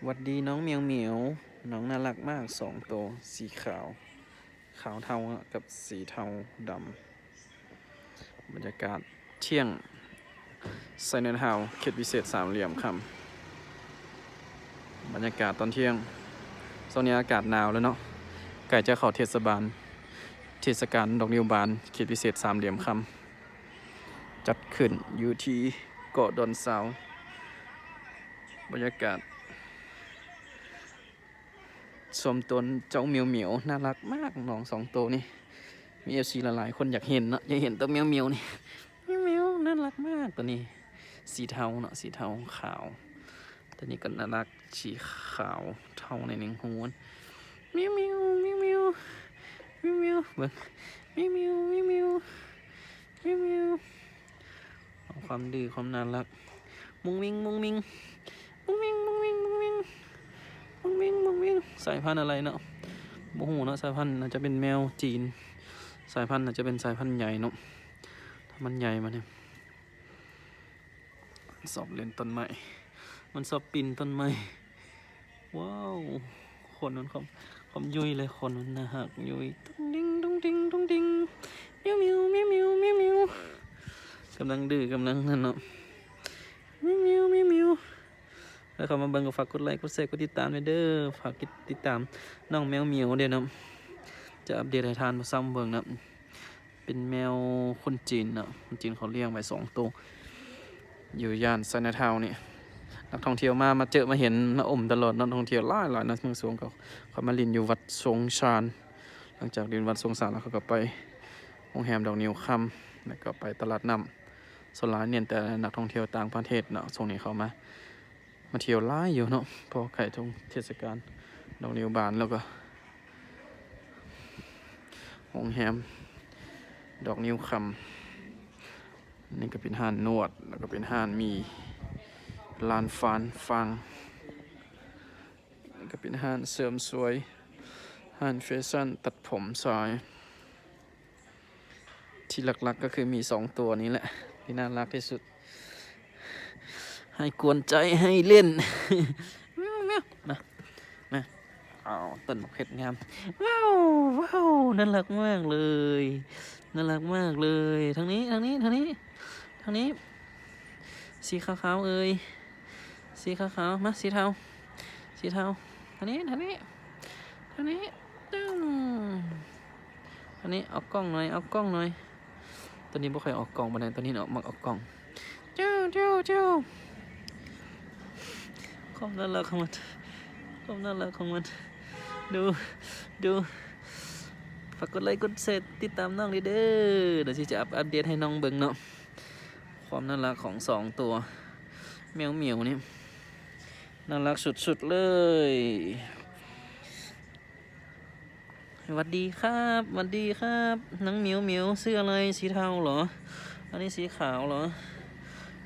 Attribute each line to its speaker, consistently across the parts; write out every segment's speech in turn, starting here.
Speaker 1: หวัดดีน้องเหมียวเหมียวน้องน่ารักมากสองตัวสีขาวขาวเทากับสีเทาดำบรรยากาศเที่ยงไซเนนเฮาเขตพิเศษสามเหลี่ยมคำบรรยากาศตอนเที่ยงโซนนี้อากาศหนาวแล้วเนาะใกล้จะเข้าเทศกาลดอกนิ้วบานเขตพิเศษสามเหลี่ยมคำจัดขึ้นอยู่ที่เกาะดอนเสาบรรยากาศสมตนเจ้าเหมียวเหมียวน่ารักมากน้องสองตัวนี่มีเอฟซีหลายๆคนอยากเห็นเนาะอยากเห็นตัวเหมียวเหมียวนี่เหมียวเหมียวน่ารักมากตัวนี้สีเทาเนาะสีเทาขาวตัวนี้ก็น่ารักสีขาวเทาในหนึ่งหัวเหมียวเหมียวเหมียวเหมียวเหมียวเหมียวเบิ่งเหมียวเหมียวเหมียวเหมียวเหมียวเหมียวความดื้อความน่ารักมุ้งมิ้งมุ้งมิ้งมุ้งมิ้งมุ้งมิ้งมุ้งมิ้งมุ้งมิ้งมุ้งมิ้งสายพันธุ์อะไรเนาะโมโหเนาะสายพันธุ์น่าจะเป็นแมวจีนสายพันธุ์น่าจะเป็นสายพันธุ์ใหญ่เนาะถ้ามันใหญ่มาเนี่ยสอบเล่นต้นไม้มันสอบปีนต้นไม้ว้าวคนมันความยุยเลยคนมันนะฮะยุยตุ้งดิ้งตุ้งดิ้งตุ้งดิ้งเมียวเมียวเมียวเมียวเมียวเมียวกำลังดื้อกำลังนั่นเนาะเมียวเมียวเมียวเมียวแล้วเขามาเบิ่งก็ฝากกดไลค์กดแชร์กดติดตามเด้อฝากติดตามน้องแมวเหมียวเด้อเนาะจะอัปเดตให้ทานมาซ้ำเบิ่งนะเป็นแมวคนจีนเนาะคนจีนเขาเลี้ยงไว้2 ตัวอยู่ย่านไซน่าทาวน์นี่นักท่องเที่ยวมาเจอมาเห็นมาอมตลอดนักท่องเที่ยวหลายนักเมืองสวงเขามาลินอยู่วัดทรงชานหลังจากลินวัดทรงชานแล้วเขาก็ไปโรงแรมดอกนิ้วคำแล้วก็ไปตลาดน้ำส่วนหลายเนี่ยแต่นักท่องเที่ยวต่างประเทศเนาะช่วงนี้เขามาเที่ยวหลายอยู่เนาะพอไข่ทงเทศกาลดอกนิ้วบานแล้วก็โรงแรมดอกนิ้วคำนี่ก็เป็นห้านนวดแล้วก็เป็นห้านมีลานฟังนี่ก็เป็นห้านเสริมสวยห้านแฟชั่นตัดผมซอยที่หลักๆก็คือมี2 ตัวนี้แหละที่น่ารักที่สุดให้กวนใจให้เล่นเมียวเมียวมาเอาต้นเห็ดงามว้าวว้าวน่ารักมากเลยน่ารักมากเลยทางนี้สีขาวเอ้ยสีขาวมาสีเทาทางนี้ตึ้งทางนี้เอากล้องหน่อยตัวนี้บ่ค่อยออกกล้องมาได้ตัวนี้เนาะมักออกกล้องเจ้าความน่ารักของมันดูฝากกดไลค์กดแชร์ติดตามน้องเด้อเดี๋ยวจะอัปเดตให้น้องเบิ่งเนาะความน่ารักของ2 ตัวเหมียวนี่น่ารักสุดๆเลยสวัสดีครับน้องเหมียวเสื้ออะไรสีเทาเหรออันนี้สีขาวเหรอ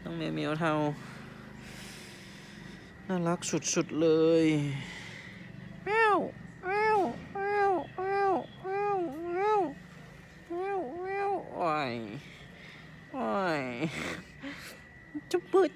Speaker 1: น้องเหมียวเทาน่ารักสุดๆเลยแมวโอ้ยจุ๊บเปื้อ